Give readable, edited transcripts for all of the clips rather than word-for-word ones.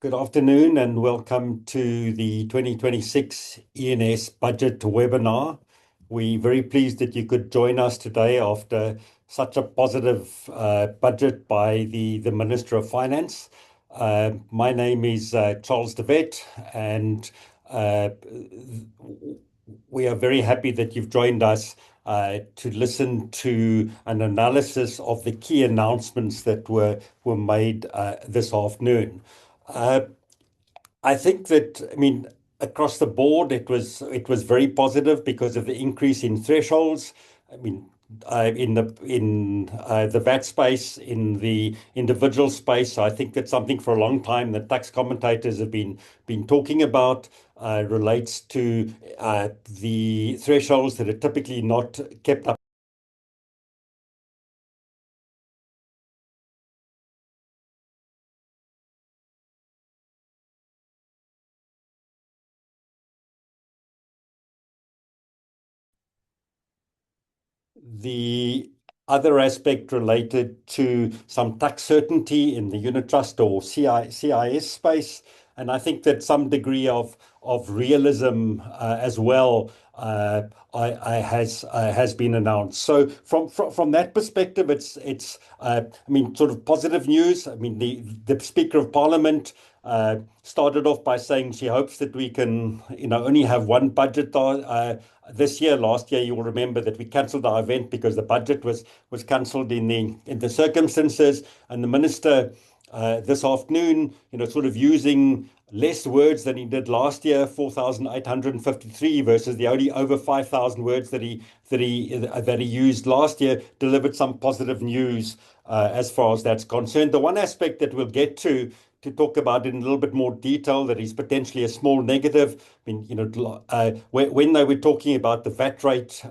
Good afternoon and welcome to the 2026 ENS Budget Webinar. We're very pleased that you could join us today after such a positive budget by the Minister of Finance. My name is Charles de Wet, and uh, we are very happy that you've joined us to listen to an analysis of the key announcements that were made this afternoon. Uh, I think that, across the board, it was very positive because of the increase in thresholds. I mean, in the VAT space, in the individual space, I think that's something for a long time that tax commentators have been talking about. Relates to the thresholds that are typically not kept up. The other aspect related to some tax certainty in the unit trust or CIS space, and I think that some degree of realism as well has been announced. So from that perspective, it's sort of positive news. I mean, the Speaker of Parliament started off by saying she hopes that we can, only have one budget this year. Last year, you will remember that we cancelled our event because the budget was cancelled in the circumstances, and the minister this afternoon, sort of using less words than he did last year, 4,853 versus the only over 5,000 words that he used last year, delivered some positive news as far as that's concerned. The one aspect that we'll get to talk about in a little bit more detail that is potentially a small negative. I mean, when they were talking about the VAT rate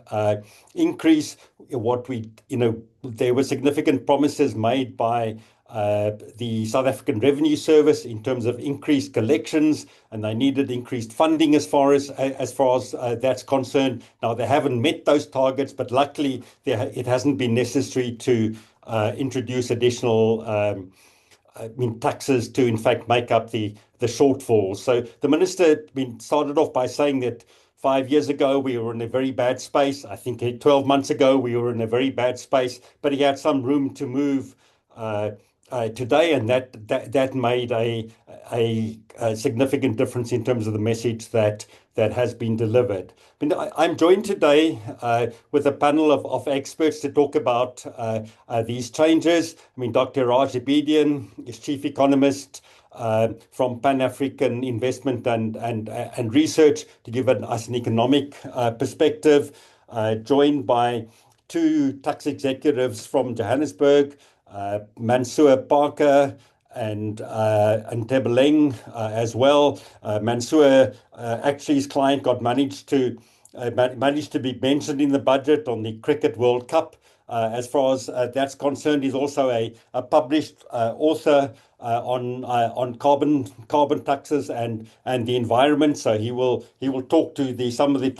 increase, there were significant promises made by the South African Revenue Service in terms of increased collections, and they needed increased funding as far as that's concerned. Now they haven't met those targets, but luckily it hasn't been necessary to introduce additional taxes to in fact make up the shortfall. So the minister started off by saying that 5 years ago we were in a very bad space. I think 12 months ago we were in a very bad space, but he had some room to move today, and that made a significant difference in terms of the message that has been delivered. I'm joined today with a panel of experts to talk about these changes. Dr. Iraj Abedian is Chief Economist from Pan-African Investment and Research to give us an economic perspective, joined by two tax executives from Johannesburg, Mansour Parker and Tebeleng as well. Mansour, actually, his client managed to be mentioned in the budget on the Cricket World Cup. As far as that's concerned, he's also a published author on carbon taxes and the environment. So he will talk to some of the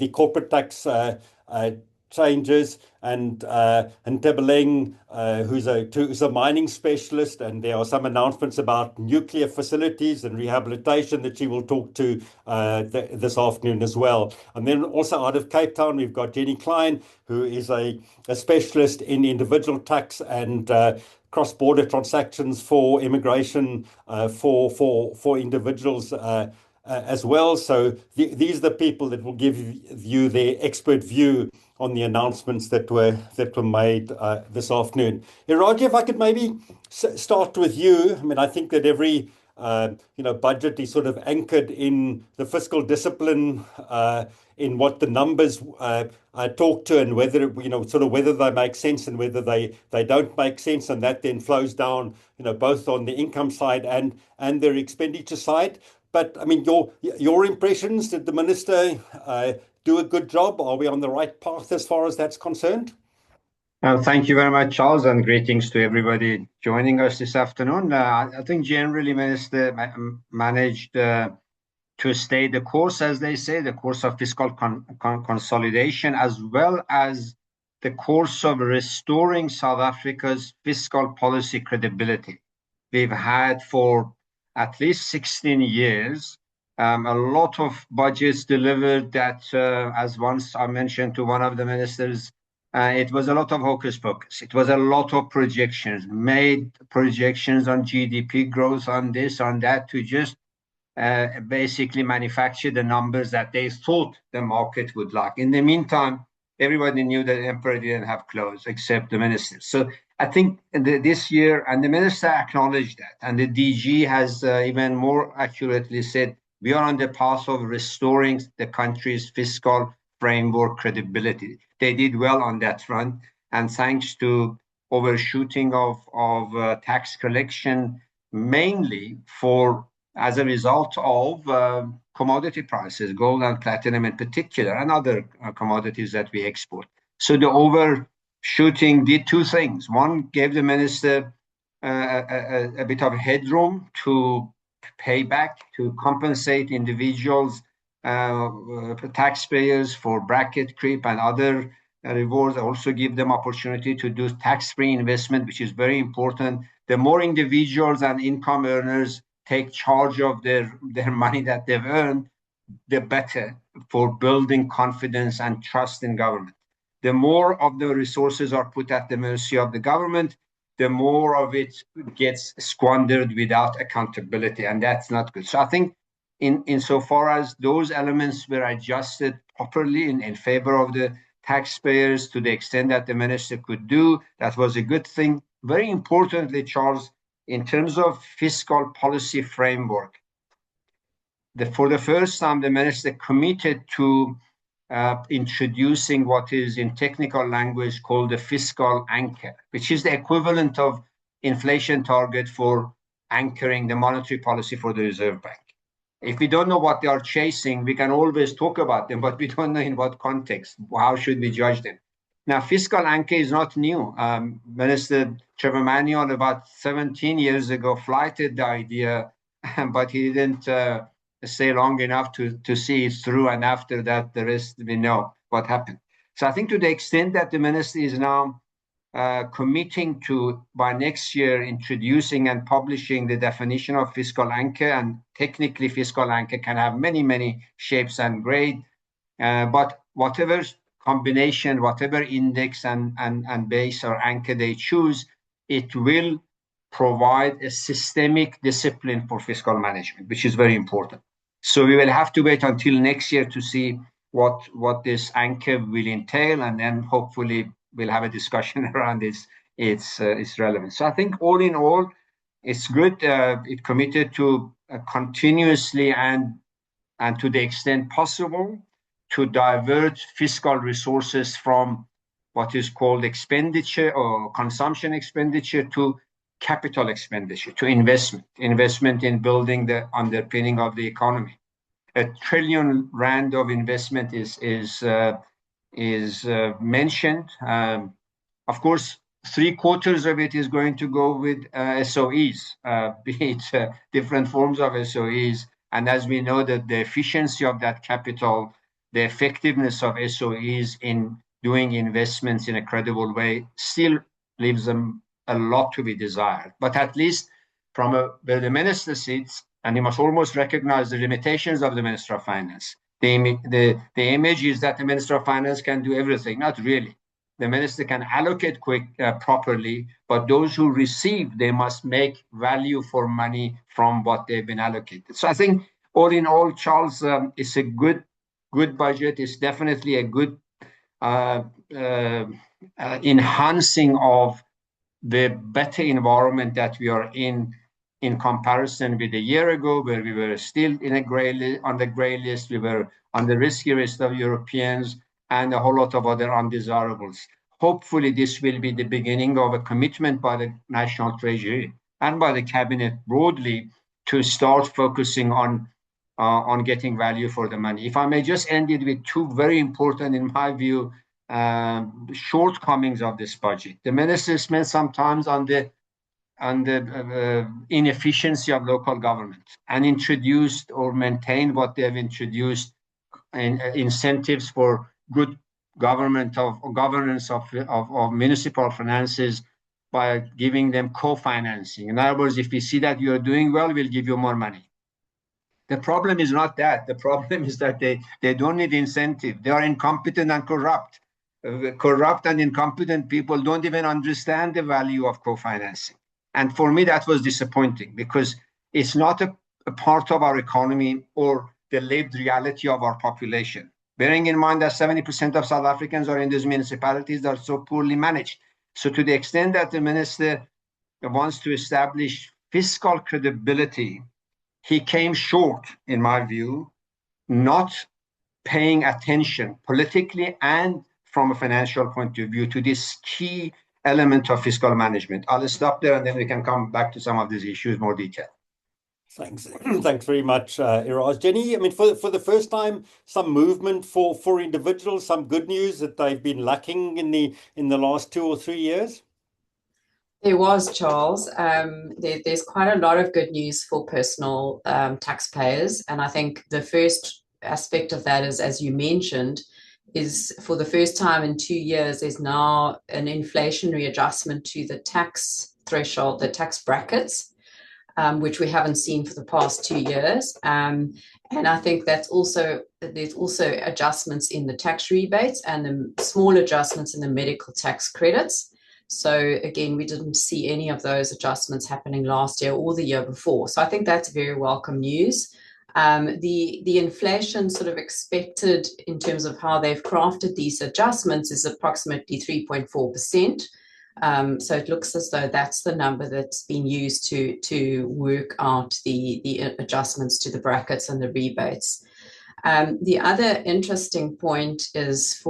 corporate tax changes, and Tebeleng, who's a mining specialist, and there are some announcements about nuclear facilities and rehabilitation that she will talk to this afternoon as well. And then also out of Cape Town, we've got Jenny Klein, who is a specialist in individual tax and cross-border transactions for immigration for individuals as well. So these are the people that will give you their expert view on the announcements that were made this afternoon. Iraj, if I could maybe start with you. I think that every budget is sort of anchored in the fiscal discipline, in what the numbers talk to, and whether whether they make sense and whether they don't make sense, and that then flows down both on the income side and their expenditure side. But your impressions, did the minister do a good job? Are we on the right path as far as that's concerned? Thank you very much, Charles, and greetings to everybody joining us this afternoon. I think generally Minister managed to stay the course, as they say, the course of fiscal consolidation, as well as the course of restoring South Africa's fiscal policy credibility. We've had for at least 16 years. A lot of budgets delivered that, as once I mentioned to one of the ministers, it was a lot of hocus pocus. It was a lot of projections, made projections on GDP growth, on this, on that, to just basically manufacture the numbers that they thought the market would like. In the meantime, everybody knew that the emperor didn't have clothes except the ministers. So I think this year, and the minister acknowledged that, and the DG has even more accurately said, we are on the path of restoring the country's fiscal framework credibility. They did well on that front, and thanks to overshooting of tax collection, mainly for as a result of commodity prices, gold and platinum in particular, and other commodities that we export. So the overshooting did two things. One, gave the minister a bit of headroom to pay back, to compensate individuals, taxpayers for bracket creep and other rewards. Also give them opportunity to do tax-free investment, which is very important. The more individuals and income earners take charge of their money that they've earned, the better for building confidence and trust in government. The more of the resources are put at the mercy of the government, the more of it gets squandered without accountability, and that's not good. So I think insofar as those elements were adjusted properly in favor of the taxpayers to the extent that the minister could do, that was a good thing. Very importantly, Charles, in terms of fiscal policy framework, for the first time, the minister committed to introducing what is in technical language called the fiscal anchor, which is the equivalent of inflation target for anchoring the monetary policy for the Reserve Bank. If we don't know what they are chasing, we can always talk about them, but we don't know in what context. How should we judge them? Now, fiscal anchor is not new. Minister Trevor Mannion, about 17 years ago, flighted the idea, but he didn't stay long enough to see it through. And after that, the rest, we know what happened. So I think to the extent that the minister is now committing to, by next year, introducing and publishing the definition of fiscal anchor, and technically fiscal anchor can have many, many shapes and grades, but whatever combination, whatever index and base or anchor they choose, it will provide a systemic discipline for fiscal management, which is very important. So we will have to wait until next year to see what this anchor will entail, and then hopefully we'll have a discussion around its relevance. So I think all in all, it's good. It committed to continuously and to the extent possible to divert fiscal resources from what is called expenditure or consumption expenditure to capital expenditure, to investment in building the underpinning of the economy. R1 trillion of investment is mentioned. Of course, 3/4 of it is going to go with SOEs, be it different forms of SOEs. And as we know, that the efficiency of that capital, the effectiveness of SOEs in doing investments in a credible way still leaves them a lot to be desired. But at least from where the minister sits, and he must almost recognize the limitations of the Minister of Finance. The image is that the Minister of Finance can do everything. Not really. The minister can allocate properly, but those who receive, they must make value for money from what they've been allocated. So I think all in all, Charles, it's a good budget. It's definitely a good enhancing of the better environment that we are in comparison with a year ago, where we were still on the gray list, we were on the risky list of Europeans, and a whole lot of other undesirables. Hopefully, this will be the beginning of a commitment by the National Treasury and by the Cabinet broadly to start focusing on getting value for the money. If I may just end it with two very important, in my view, shortcomings of this budget. The minister spent some time on the inefficiency of local government and introduced or maintained what they have introduced in incentives for good governance of municipal finances by giving them co-financing. In other words, if we see that you are doing well, we'll give you more money. The problem is not that. The problem is that they don't need incentive. They are incompetent and corrupt. Corrupt and incompetent people don't even understand the value of co-financing. And for me, that was disappointing because it's not a part of our economy or the lived reality of our population. Bearing in mind that 70% of South Africans are in these municipalities that are so poorly managed. So to the extent that the minister wants to establish fiscal credibility, he came short, in my view, not paying attention politically and from a financial point of view to this key element of fiscal management. I'll stop there and then we can come back to some of these issues more detail. Thanks. Thanks very much, Iraj. Jenny, I mean, for the first time, some movement for individuals, some good news that they've been lacking in the last 2 or 3 years. There was, Charles. There's quite a lot of good news for personal taxpayers. And I think the first aspect of that is, as you mentioned, is for the first time in 2 years, there's now an inflationary adjustment to the tax threshold, the tax brackets, which we haven't seen for the past 2 years. And I think there's also adjustments in the tax rebates and the small adjustments in the medical tax credits. So again, we didn't see any of those adjustments happening last year or the year before. So I think that's very welcome news. The inflation sort of expected in terms of how they've crafted these adjustments is approximately 3.4%. So it looks as though that's the number that's been used to work out the adjustments to the brackets and the rebates. The other interesting point is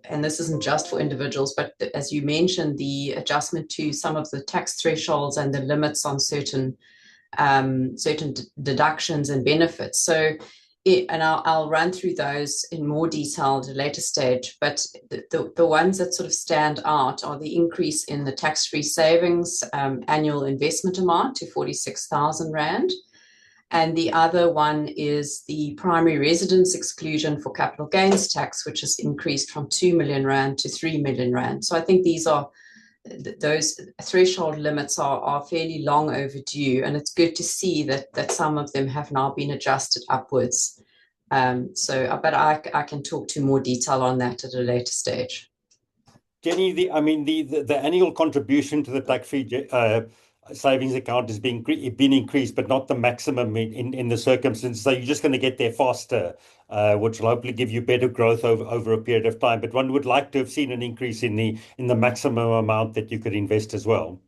and this isn't just for individuals, but as you mentioned, the adjustment to some of the tax thresholds and the limits on certain deductions and benefits. So, and I'll run through those in more detail at a later stage, but the ones that sort of stand out are the increase in the tax-free savings annual investment amount to 46,000 Rand. And the other one is the primary residence exclusion for capital gains tax, which has increased from 2 million Rand to 3 million Rand. So I think those threshold limits are fairly long overdue, and it's good to see that some of them have now been adjusted upwards. But I can talk to more detail on that at a later stage. Jenny, the annual contribution to the tax-free savings account is been increased, but not the maximum in the circumstances. So you're just going to get there faster, which will hopefully give you better growth over a period of time. But one would like to have seen an increase in the maximum amount that you could invest as well.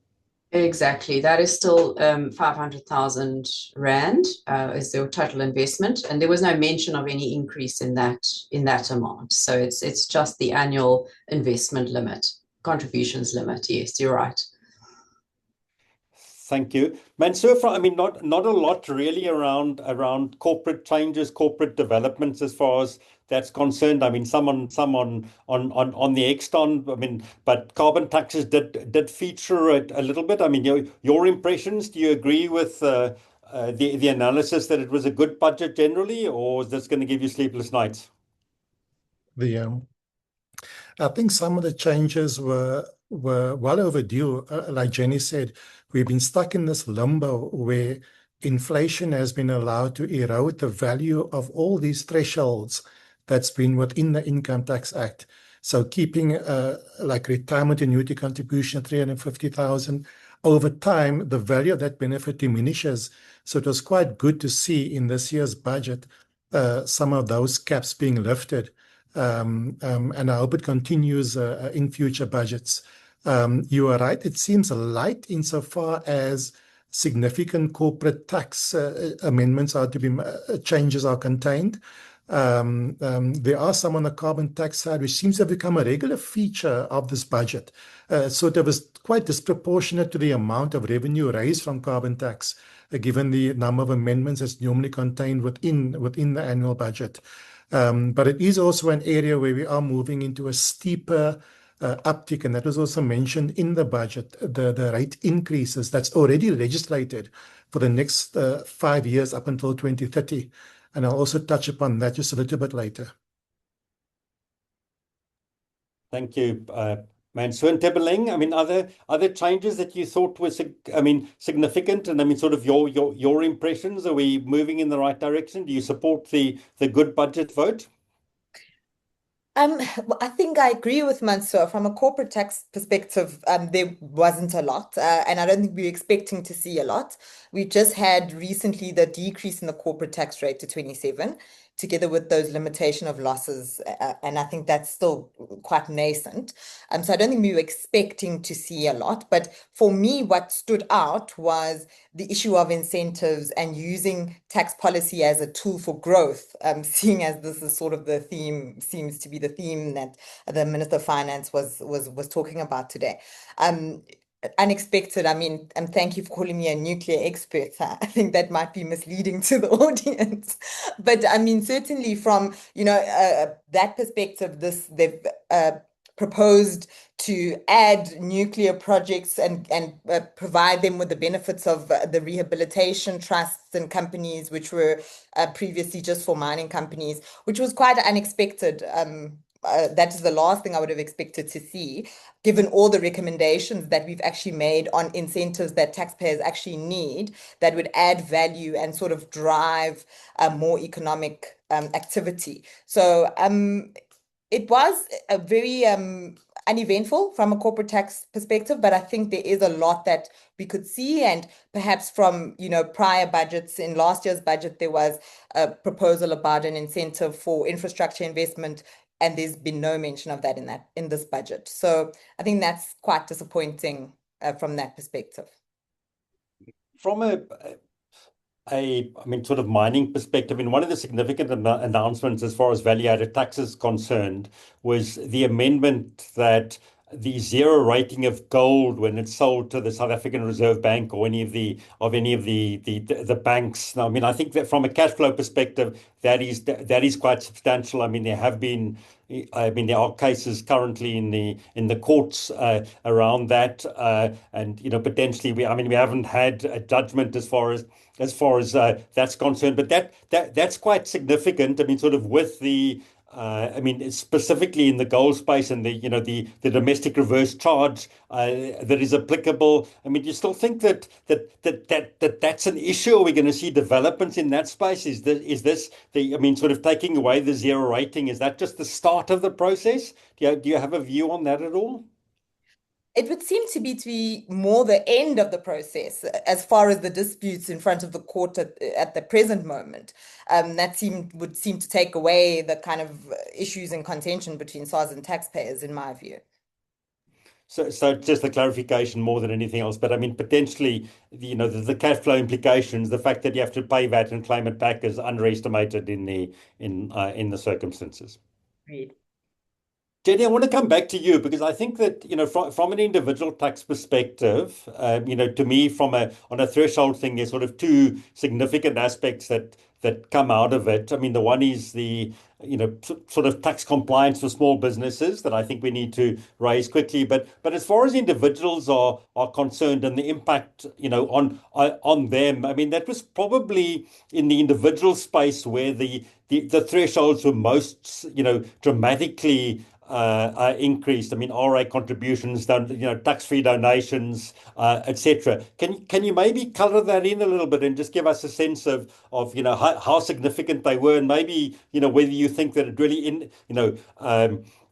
Exactly. That is still 500,000 Rand is their total investment. And there was no mention of any increase in that amount. So it's just the annual investment limit, contributions limit. Yes, you're right. Thank you. Mansoor, I mean, not a lot really around corporate changes, corporate developments as far as that's concerned. I mean, some on the exton. I mean, but carbon taxes did feature a little bit. I mean, your impressions. Do you agree with the analysis that it was a good budget generally, or is this going to give you sleepless nights? I think some of the changes were well overdue. Like Jenny said, we've been stuck in this limbo where inflation has been allowed to erode the value of all these thresholds that's been within the Income Tax Act. So keeping like retirement annuity contribution 350,000, over time, the value of that benefit diminishes. So it was quite good to see in this year's budget some of those caps being lifted. And I hope it continues in future budgets. You are right, it seems light insofar as significant corporate tax amendments are to be, changes are contained. There are some on the carbon tax side, which seems to have become a regular feature of this budget. So it was quite disproportionate to the amount of revenue raised from carbon tax, given the number of amendments that's normally contained within the annual budget. But it is also an area where we are moving into a steeper uptick, and that was also mentioned in the budget, the rate increases that's already legislated for the next 5 years up until 2030. And I'll also touch upon that just a little bit later. Thank you, Mansoor Tebeleng, I mean, are there changes that you thought were, significant? And I mean, sort of your impressions. Are we moving in the right direction? Do you support the good budget vote? Well, I think I agree with Mansoor. From a corporate tax perspective, there wasn't a lot, and I don't think we were expecting to see a lot. We just had recently the decrease in the corporate tax rate to 27, together with those limitation of losses, and I think that's still quite nascent. So I don't think we were expecting to see a lot. But for me, what stood out was the issue of incentives and using tax policy as a tool for growth, seeing as this is sort of the theme, seems to be the theme that the Minister of Finance was talking about today. Unexpected, I mean, and thank you for calling me a nuclear expert. I think that might be misleading to the audience. But I mean, certainly from, that perspective, they've proposed to add nuclear projects and provide them with the benefits of the rehabilitation trusts and companies, which were previously just for mining companies, which was quite unexpected. That is the last thing I would have expected to see, given all the recommendations that we've actually made on incentives that taxpayers actually need that would add value and sort of drive more economic activity. So it was a very uneventful from a corporate tax perspective, but I think there is a lot that we could see, and perhaps from prior budgets. In last year's budget, there was a proposal about an incentive for infrastructure investment, and there's been no mention of that in this budget. So I think that's quite disappointing from that perspective. From sort of mining perspective, one of the significant announcements as far as value-added tax is concerned was the amendment that the zero rating of gold when it's sold to the South African Reserve Bank or any of the banks. Now, I think that from a cash flow perspective, that is quite substantial. There are cases currently in the courts around that, and potentially we haven't had a judgment as far as that's concerned, but that's quite significant. Sort of with the specifically in the gold space and the domestic reverse charge that is applicable. Do you still think that's an issue? Are we going to see developments in that space? Is this sort of taking away the zero rating? Is that just the start of the process? Do you have a view on that at all? It would seem to be more the end of the process as far as the disputes in front of the court at the present moment. That would seem to take away the kind of issues and contention between SARS and taxpayers, in my view. So just a clarification more than anything else, but potentially, the cash flow implications, the fact that you have to pay that and claim it back is underestimated in the circumstances. Agreed. Jenny, I want to come back to you because I think that, from an individual tax perspective, to me, on a threshold thing, there's sort of two significant aspects that come out of it. The one is the, sort of tax compliance for small businesses that I think we need to raise quickly. But as far as individuals are concerned and the impact, on them, that was probably in the individual space where the thresholds were most, dramatically increased. RA contributions, tax-free donations, etc. Can you maybe color that in a little bit and just give us a sense of how significant they were, and maybe whether you think that it really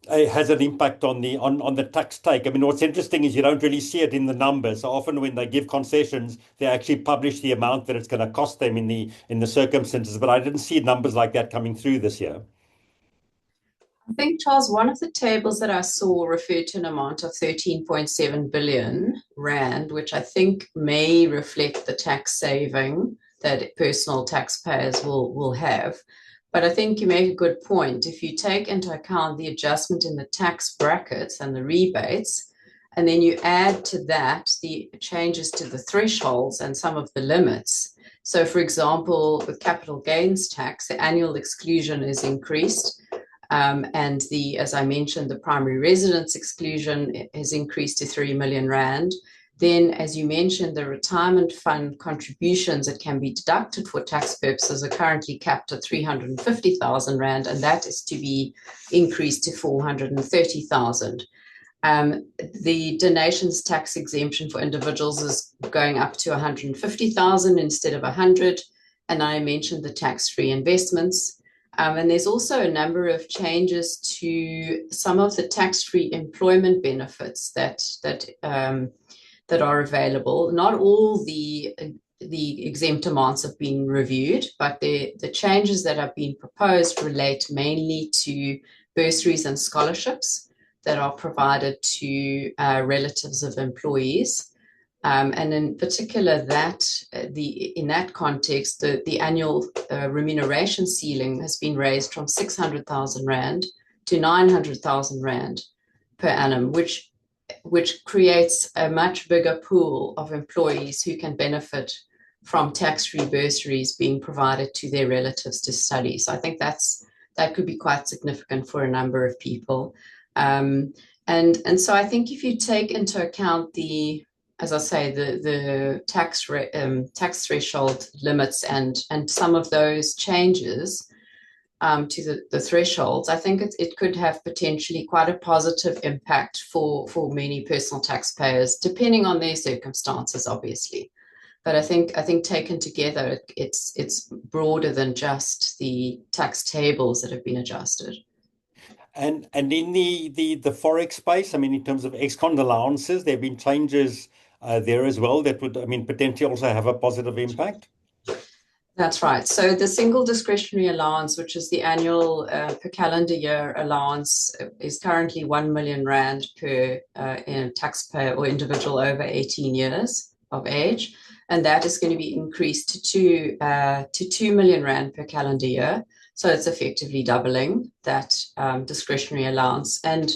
has an impact on the tax take. What's interesting is you don't really see it in the numbers. So often when they give concessions, they actually publish the amount that it's going to cost them in the circumstances. But I didn't see numbers like that coming through this year. I think, Charles, one of the tables that I saw referred to an amount of 13.7 billion rand, which I think may reflect the tax saving that personal taxpayers will have. But I think you make a good point. If you take into account the adjustment in the tax brackets and the rebates, and then you add to that the changes to the thresholds and some of the limits. So, for example, with capital gains tax, the annual exclusion is increased. And as I mentioned, the primary residence exclusion is increased to 3 million rand. Then, as you mentioned, the retirement fund contributions that can be deducted for tax purposes are currently capped at 350,000 rand, and that is to be increased to 430,000. The donations tax exemption for individuals is going up to 150,000 instead of 100. And I mentioned the tax-free investments. And there's also a number of changes to some of the tax-free employment benefits that are available. Not all the exempt amounts have been reviewed, but the changes that have been proposed relate mainly to bursaries and scholarships that are provided to relatives of employees. And in particular, in that context, the annual remuneration ceiling has been raised from 600,000 Rand to 900,000 Rand per annum, which creates a much bigger pool of employees who can benefit from tax-free bursaries being provided to their relatives to study. So I think that could be quite significant for a number of people. And so I think if you take into account the tax threshold limits and some of those changes to the thresholds, I think it could have potentially quite a positive impact for many personal taxpayers, depending on their circumstances, obviously. But I think taken together, it's broader than just the tax tables that have been adjusted. And in the forex space, I mean, in terms of ex-con allowances, there have been changes there as well that would, I mean, potentially also have a positive impact. That's right. So the single discretionary allowance, which is the annual per calendar year allowance, is currently 1 million Rand per taxpayer or individual over 18 years of age. And that is going to be increased to 2 million Rand per calendar year. So it's effectively doubling that discretionary allowance. And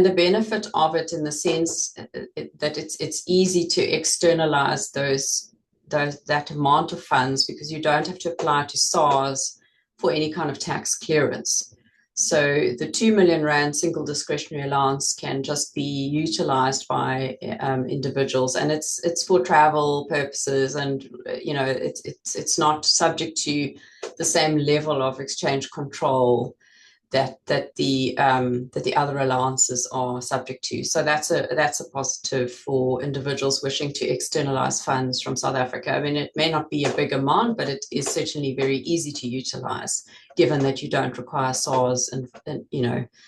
the benefit of it in the sense that it's easy to externalize that amount of funds, because you don't have to apply to SARS for any kind of tax clearance. So the 2 million Rand single discretionary allowance can just be utilized by individuals, and it's for travel purposes, and it's not subject to the same level of exchange control that the other allowances are subject to. So that's a positive for individuals wishing to externalize funds from South Africa. I mean, it may not be a big amount, but it is certainly very easy to utilize, given that you don't require SARS and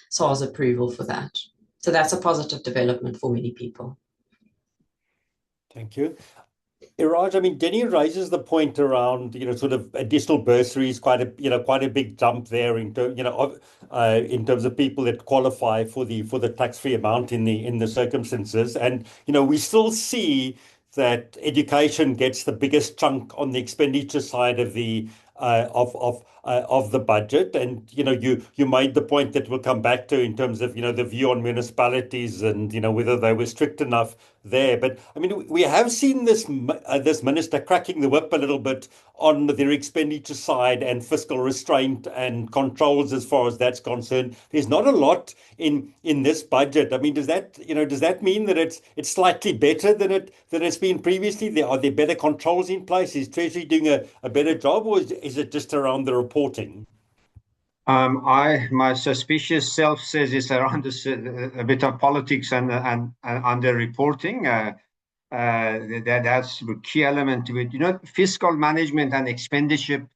SARS approval for that. So that's a positive development for many people. Thank you. Iraj, I mean, Jenny raises the point around, sort of additional bursaries, quite a big jump there in terms of people that qualify for the tax-free amount in the circumstances. And, we still see that education gets the biggest chunk on the expenditure side of the budget. And you made the point that we'll come back to in terms of the view on municipalities and whether they were strict enough there. But I mean, we have seen this minister cracking the whip a little bit on their expenditure side and fiscal restraint and controls as far as that's concerned. There's not a lot in this budget. I mean, does that mean that it's slightly better than it's been previously? Are there better controls in place? Is Treasury doing a better job, or is it just around the reporting? My suspicious self says it's around a bit of politics and under reporting. That's the key element to it. Fiscal management and expenditure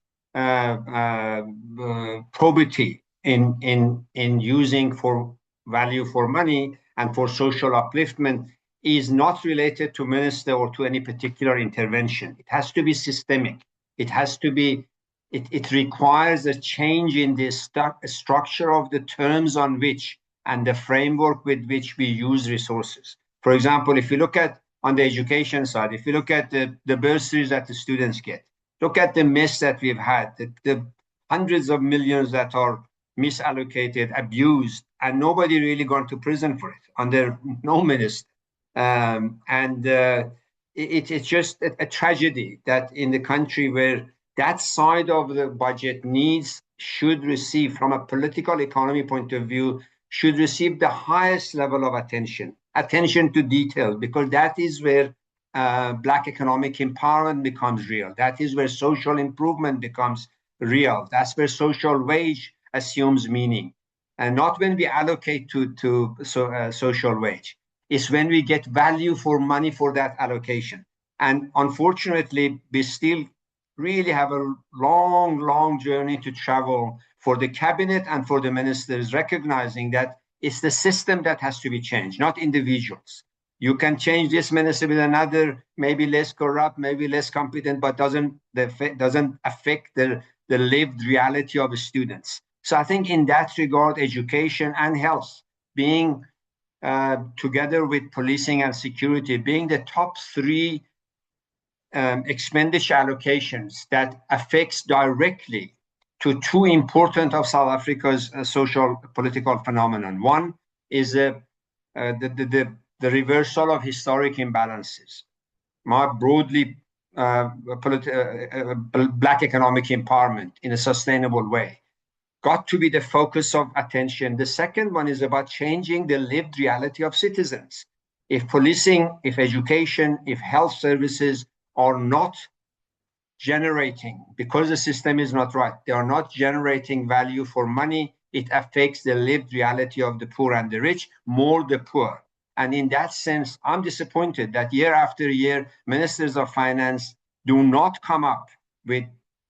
probity in using for value for money and for social upliftment is not related to minister or to any particular intervention. It has to be systemic. It has to be. It requires a change in the structure of the terms on which and the framework with which we use resources. For example, if you look at on the education side, if you look at the bursaries that the students get, look at the mess that we've had, the hundreds of millions that are misallocated, abused, and nobody really gone to prison for it under no minister. It's just a tragedy that in the country where that side of the budget should receive, from a political economy point of view, should receive the highest level of attention to detail, because that is where Black economic empowerment becomes real. That is where social improvement becomes real. That's where social wage assumes meaning. and not when we allocate to social wage. It's when we get value for money for that allocation. And unfortunately, we still really have a long journey to travel for the cabinet and for the ministers, recognizing that it's the system that has to be changed, not individuals. You can change this minister with another, maybe less corrupt, maybe less competent, but doesn't affect the lived reality of students. So I think in that regard, education and health being together with policing and security being the top three expenditure allocations that affects directly to two important of South Africa's social political phenomenon. One is the reversal of historic imbalances, more broadly black economic empowerment in a sustainable way. Got to be the focus of attention. The second one is about changing the lived reality of citizens. If policing, if education, if health services are not generating, because the system is not right, they are not generating value for money, it affects the lived reality of the poor and the rich, more the poor. And in that sense, I'm disappointed that year after year, ministers of finance do not come up with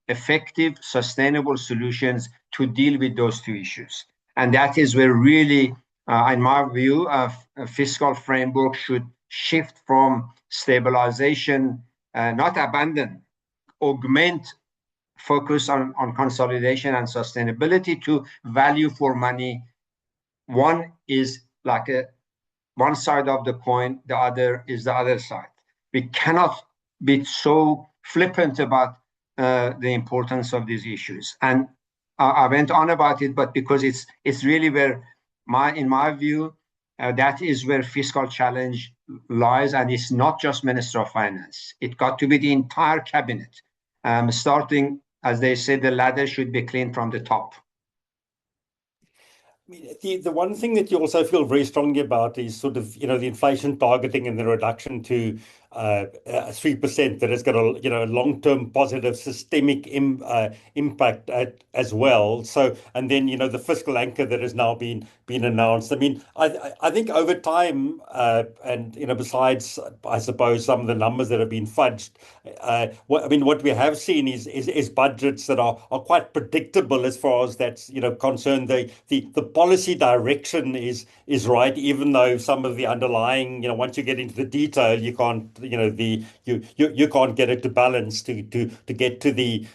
effective, sustainable solutions to deal with those two issues. And that is where really, in my view, a fiscal framework should shift from stabilization, not abandon, augment focus on consolidation and sustainability to value for money. One is like one side of the coin, the other is the other side. We cannot be so flippant about the importance of these issues. And I went on about it, but because it's really where in my view, that is where fiscal challenge lies, and it's not just Minister of Finance. It got to be the entire cabinet. Starting, as they say, the ladder should be clean from the top. I mean, the one thing that you also feel very strongly about is sort of, the inflation targeting and the reduction to 3% that has got a long-term positive systemic impact as well. So, and then the fiscal anchor that has now been announced. I mean, I think over time, and besides, I suppose some of the numbers that have been fudged, what we have seen is budgets that are quite predictable as far as that's concerned. The policy direction is right, even though some of the underlying, once you get into the detail, you can't you can't get it to balance to get to the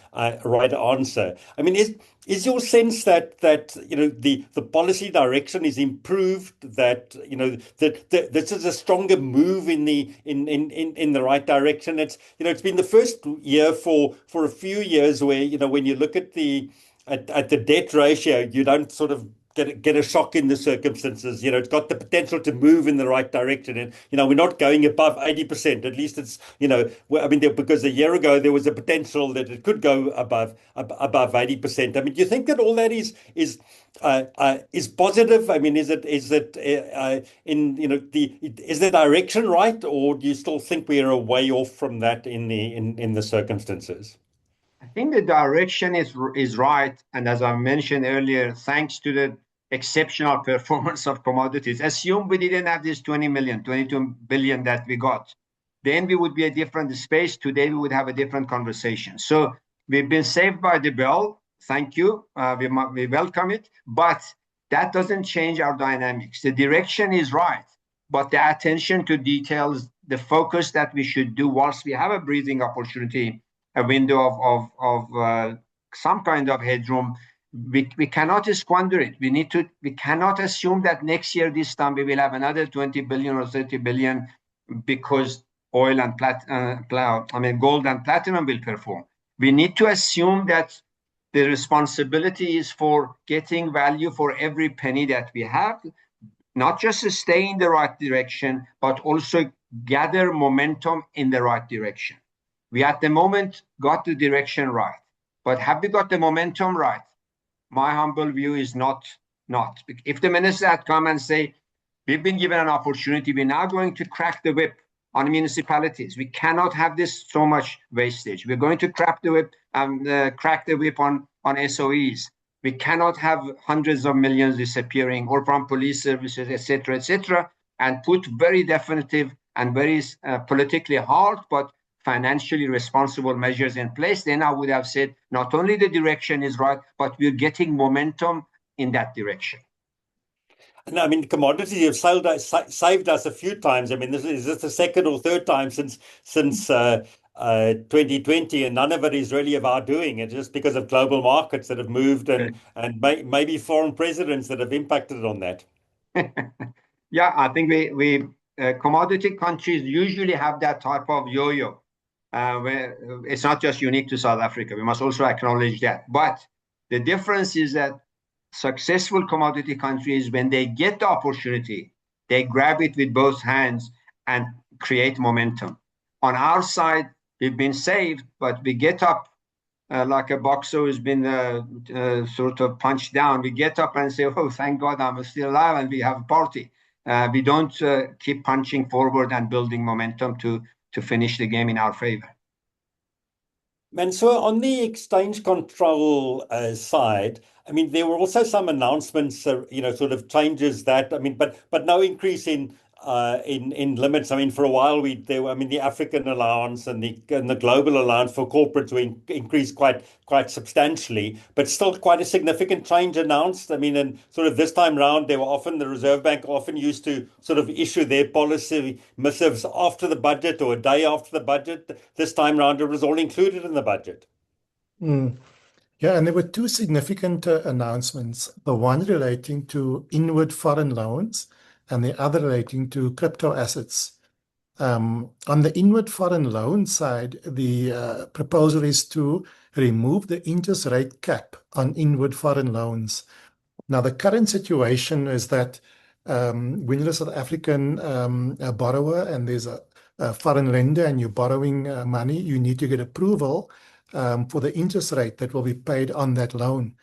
right answer. I mean, is your sense that the policy direction is improved, that that this is a stronger move in the right direction? It's been the first year for a few years where when you look at the debt ratio, you don't sort of get a shock in the circumstances. It's got the potential to move in the right direction, and we're not going above 80%. At least it's because a year ago there was a potential that it could go above 80%. I mean, do you think that all that is positive? I mean, is the direction right, or do you still think we are a way off from that in the circumstances? I think the direction is right, and as I mentioned earlier, thanks to the exceptional performance of commodities. Assume we didn't have this 22 billion that we got, then we would be a different space. Today we would have a different conversation. So we've been saved by the bell. Thank you. We welcome it, but that doesn't change our dynamics. The direction is right, but the attention to details, the focus that we should do whilst we have a breathing opportunity, a window of some kind of headroom, we cannot squander it. We cannot assume that next year this time we will have another 20 billion or 30 billion because oil and gold and platinum will perform. We need to assume that the responsibility is for getting value for every penny that we have, not just to stay in the right direction, but also gather momentum in the right direction. We at the moment got the direction right, but have we got the momentum right? My humble view is not. If the minister had come and say, we've been given an opportunity, we're now going to crack the whip on municipalities. We cannot have this so much wastage. We're going to crack the whip on SOEs. We cannot have hundreds of millions disappearing or from police services, etc., and put very definitive and very politically hard but financially responsible measures in place. Then I would have said not only the direction is right, but we're getting momentum in that direction. And I mean, commodities have saved us a few times. I mean, this is the second or third time since 2020, and none of it is really of our doing. It's just because of global markets that have moved, and maybe foreign presidents that have impacted on that. Yeah, I think we commodity countries usually have that type of yo-yo, where it's not just unique to South Africa. We must also acknowledge that. But the difference is that successful commodity countries, when they get the opportunity, they grab it with both hands and create momentum. On our side, we've been saved, but we get up like a boxer who's been sort of punched down. We get up and say, oh, thank God I'm still alive, and we have a party. We don't keep punching forward and building momentum to finish the game in our favor. Mansour, on the exchange control side, I mean, there were also some announcements, sort of changes that, I mean, but no increase in limits. I mean, for a while the African allowance and the global allowance for corporates were increased quite substantially, but still quite a significant change announced. I mean, and sort of this time round, the Reserve Bank often used to sort of issue their policy missives after the budget or a day after the budget. This time round, it was all included in the budget. Yeah, and there were two significant announcements, the one relating to inward foreign loans and the other relating to crypto assets. On the inward foreign loan side, the proposal is to remove the interest rate cap on inward foreign loans. Now, the current situation is that when you're a South African borrower and there's a foreign lender and you're borrowing money, you need to get approval for the interest rate that will be paid on that loan.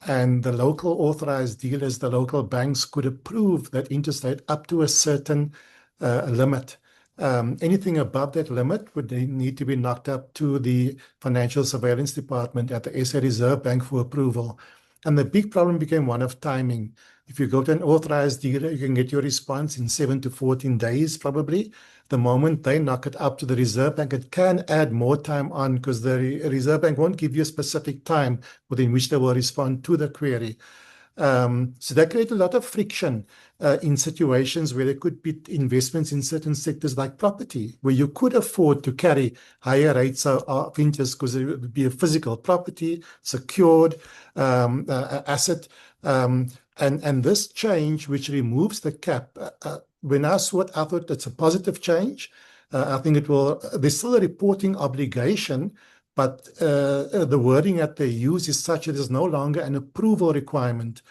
And the local authorized dealers, the local banks, could approve that interest rate up to a certain limit. Anything above that limit would need to be knocked up to the Financial Surveillance Department at the SA Reserve Bank for approval. And the big problem became one of timing. If you go to an authorized dealer, you can get your response in 7 to 14 days, probably. The moment they knock it up to the Reserve Bank, it can add more time on because the Reserve Bank won't give you a specific time within which they will respond to the query. So that created a lot of friction in situations where there could be investments in certain sectors like property, where you could afford to carry higher rates of interest because it would be a physical property, secured asset. And this change, which removes the cap, when I saw it, I thought it's a positive change. I think there's still a reporting obligation, but the wording that they use is such that there's no longer an approval requirement.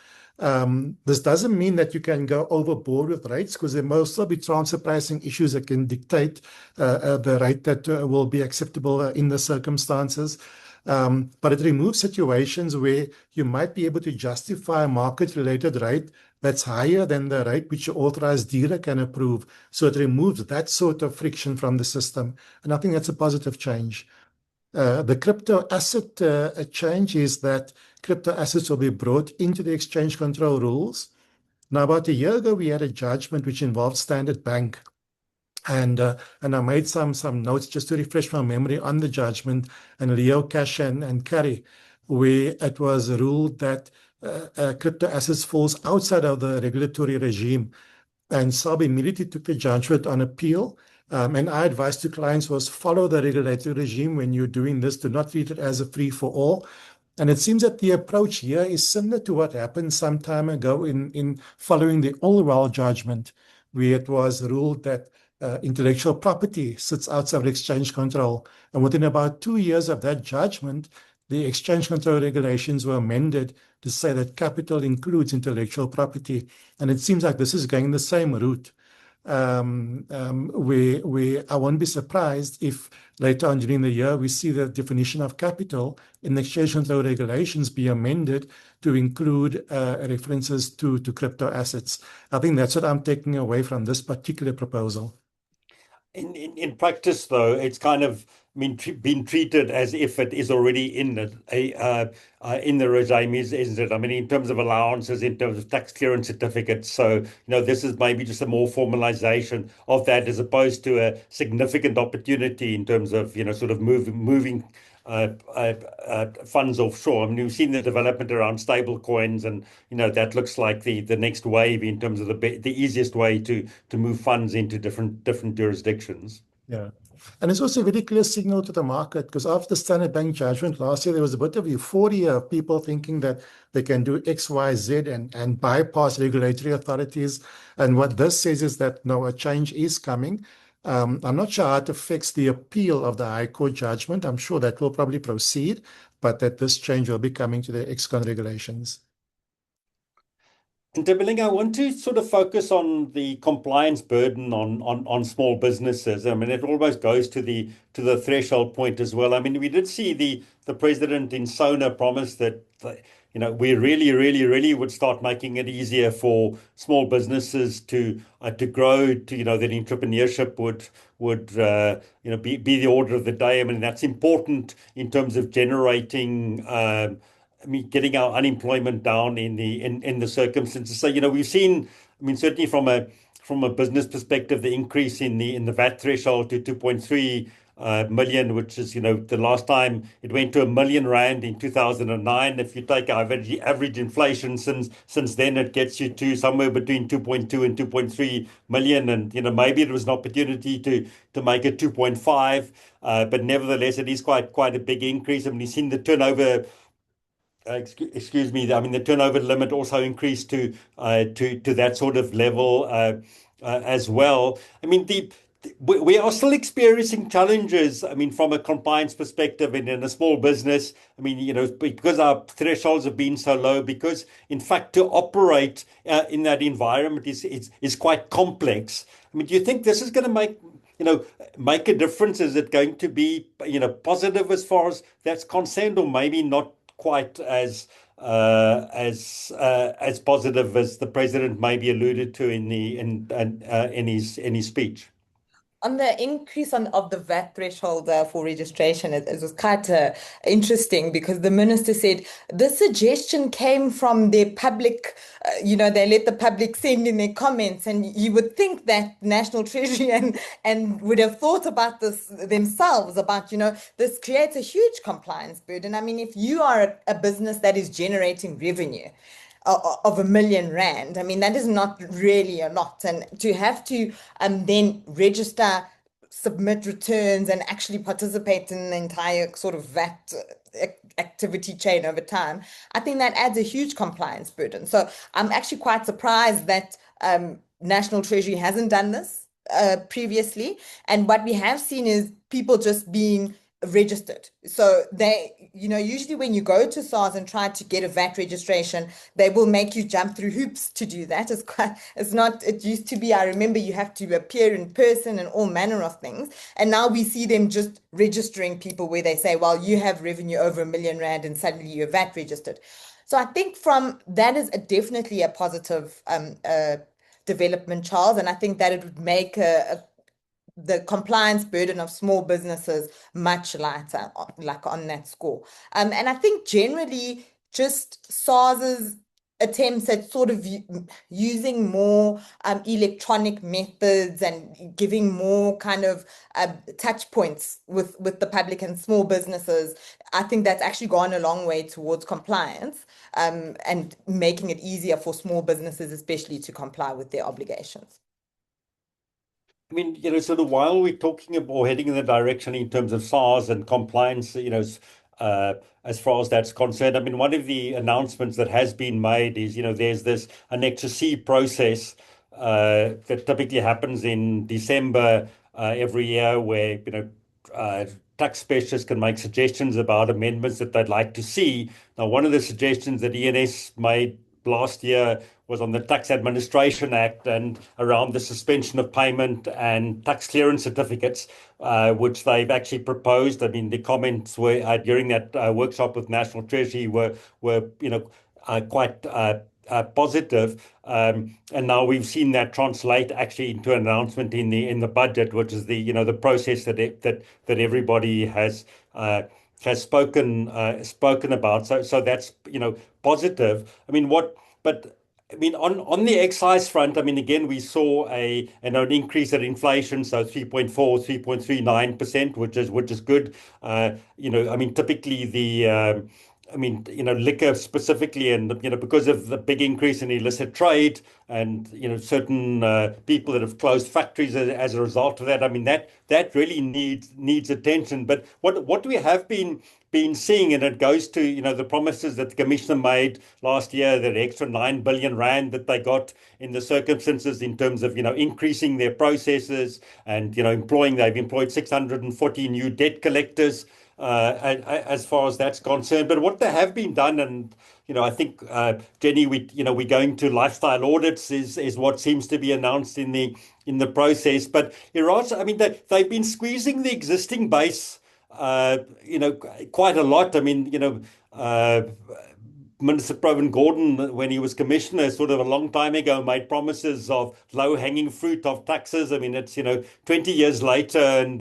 This doesn't mean that you can go overboard with rates because there may still be transfer pricing issues that can dictate the rate that will be acceptable in the circumstances. But it removes situations where you might be able to justify a market-related rate that's higher than the rate which your authorized dealer can approve. So it removes that sort of friction from the system. And I think that's a positive change. The crypto asset change is that crypto assets will be brought into the exchange control rules. Now, about a year ago, we had a judgment which involved Standard Bank. And I made some notes just to refresh my memory on the judgment, and Leo, Cash, and Carrie, where it was ruled that crypto assets falls outside of the regulatory regime. And SARB immediately took the judgment on appeal. And our advice to clients was follow the regulatory regime when you're doing this. Do not treat it as a free-for-all. And it seems that the approach here is similar to what happened some time ago in following the Allwell judgment, where it was ruled that intellectual property sits outside of exchange control. And within about 2 years of that judgment, the exchange control regulations were amended to say that capital includes intellectual property. And it seems like this is going the same route, where I won't be surprised if later on during the year we see the definition of capital in the exchange control regulations be amended to include references to crypto assets. I think that's what I'm taking away from this particular proposal. In practice, though, it's kind of mean, being treated as if it is already in the regime, isn't it? I mean, in terms of allowances, in terms of tax clearance certificates. So, this is maybe just a more formalization of that, as opposed to a significant opportunity in terms of, sort of moving funds offshore. I mean, we've seen the development around stable coins, and that looks like the next wave in terms of the easiest way to move funds into different jurisdictions. Yeah. And it's also a very clear signal to the market, because after the Standard Bank judgment last year, there was a bit of euphoria of people thinking that they can do X, Y, Z and bypass regulatory authorities. And what this says is that no, a change is coming. I'm not sure how it affects the appeal of the High Court judgment. I'm sure that will probably proceed, but that this change will be coming to the ex-con regulations. And Tabiling, I want to sort of focus on the compliance burden on small businesses. I mean, it almost goes to the threshold point as well. I mean, we did see the president in Sona promise that we really would start making it easier for small businesses to grow. That entrepreneurship would be the order of the day. I mean, that's important in terms of generating. I mean, getting our unemployment down in the circumstances. So, we've seen, I mean, certainly from a business perspective, the increase in the VAT threshold to 2.3 million, which is, the last time it went to R1 million in 2009. If you take our average inflation since then, it gets you to somewhere between 2.2 and 2.3 million. And, maybe it was an opportunity to make it 2.5, but nevertheless, it is quite a big increase. I mean, you've seen the turnover. Excuse me. I mean, the turnover limit also increased to that sort of level as well. I mean, we are still experiencing challenges. I mean, from a compliance perspective, and in a small business. I mean, because our thresholds have been so low. Because in fact, to operate in that environment is quite complex. I mean, do you think this is going to make a difference? Is it going to be positive as far as that's concerned, or maybe not quite as positive as the president maybe alluded to in his speech? On the increase of the VAT threshold for registration, it was quite interesting, because the minister said the suggestion came from their public, they let the public send in their comments, and you would think that National Treasury and would have thought about this themselves, about, this creates a huge compliance burden. I mean, if you are a business that is generating revenue of R1 million, I mean, that is not really a lot. And to have to then register, submit returns, and actually participate in the entire sort of VAT activity chain over time, I think that adds a huge compliance burden. So I'm actually quite surprised that National Treasury hasn't done this previously. And what we have seen is people just being registered. So they, usually when you go to SARS and try to get a VAT registration, they will make you jump through hoops to do that. It used to be, I remember you have to appear in person and all manner of things. And now we see them just registering people where they say, well, you have revenue over R1 million and suddenly you're VAT registered. So I think from that is definitely a positive development, Charles. And I think that it would make the compliance burden of small businesses much lighter, like on that score. And I think generally just SARS's attempts at sort of using more electronic methods and giving more kind of touch points with the public and small businesses, I think that's actually gone a long way towards compliance and making it easier for small businesses, especially, to comply with their obligations. I mean, sort of while we're talking about or heading in the direction in terms of SARS and compliance, as far as that's concerned, I mean, one of the announcements that has been made is, there's this Annexure C process that typically happens in December every year, where, tax specialists can make suggestions about amendments that they'd like to see. Now, one of the suggestions that ENS made last year was on the Tax Administration Act and around the suspension of payment and tax clearance certificates, which they've actually proposed. I mean, the comments were during that workshop with National Treasury were quite positive, and now we've seen that translate actually into an announcement in the budget, which is the process that everybody has spoken about. So that's positive. I mean, but I mean, on the excise front, I mean, again, we saw an increase in inflation, so 3.4, 3.39%, which is good. I mean, typically liquor specifically, and because of the big increase in illicit trade, and certain people that have closed factories as a result of that. I mean, that really needs attention. But what we have been seeing, and it goes to the promises that the commissioner made last year, that extra 9 billion rand that they got in the circumstances in terms of increasing their processes, and they've employed 640 new debt collectors. As far as that's concerned, but what they have been done, and I think Jenny, we're going to lifestyle audits is what seems to be announced in the process. But Iraj, I mean, they've been squeezing the existing base, quite a lot. I mean, Minister Pravin Gordhan, when he was commissioner, sort of a long time ago, made promises of low-hanging fruit of taxes. I mean, it's 20 years later, and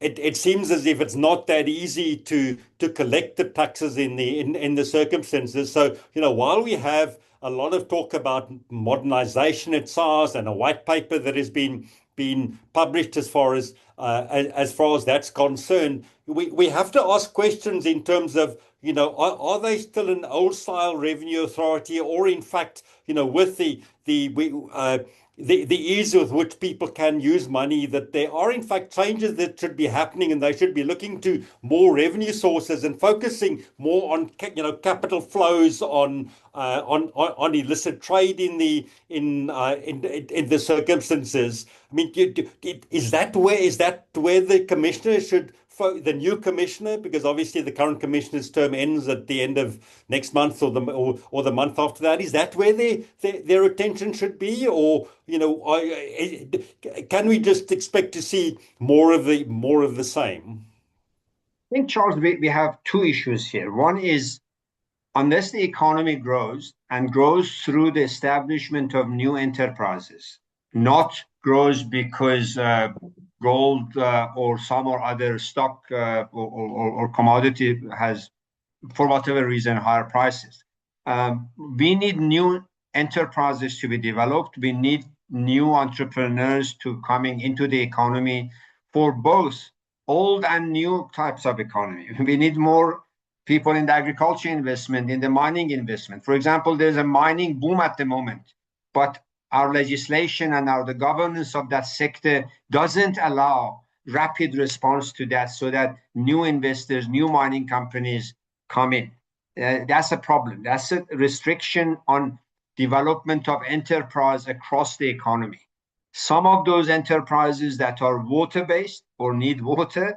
it seems as if it's not that easy to collect the taxes in the circumstances. So while we have a lot of talk about modernization at SARS, and a white paper that has been published as far as that's concerned, we have to ask questions in terms of are they still an old style revenue authority, or in fact with the ease with which people can use money, that there are in fact changes that should be happening, and they should be looking to more revenue sources and focusing more on capital flows, on illicit trade in the circumstances. I mean, is that where the commissioner should, the new commissioner, because obviously the current commissioner's term ends at the end of next month, or the month after that, is that where their attention should be? Or can we just expect to see more of the same? I think, Charles, we have two issues here. One is, unless the economy grows, and grows through the establishment of new enterprises, not grows because gold or some or other stock or commodity has, for whatever reason, higher prices. We need new enterprises to be developed. We need new entrepreneurs to coming into the economy for both old and new types of economy. We need more people in the agriculture investment, in the mining investment. For example, there's a mining boom at the moment, but our legislation and the governance of that sector doesn't allow rapid response to that, so that new investors, new mining companies come in. That's a problem. That's a restriction on development of enterprise across the economy. Some of those enterprises that are water-based or need water,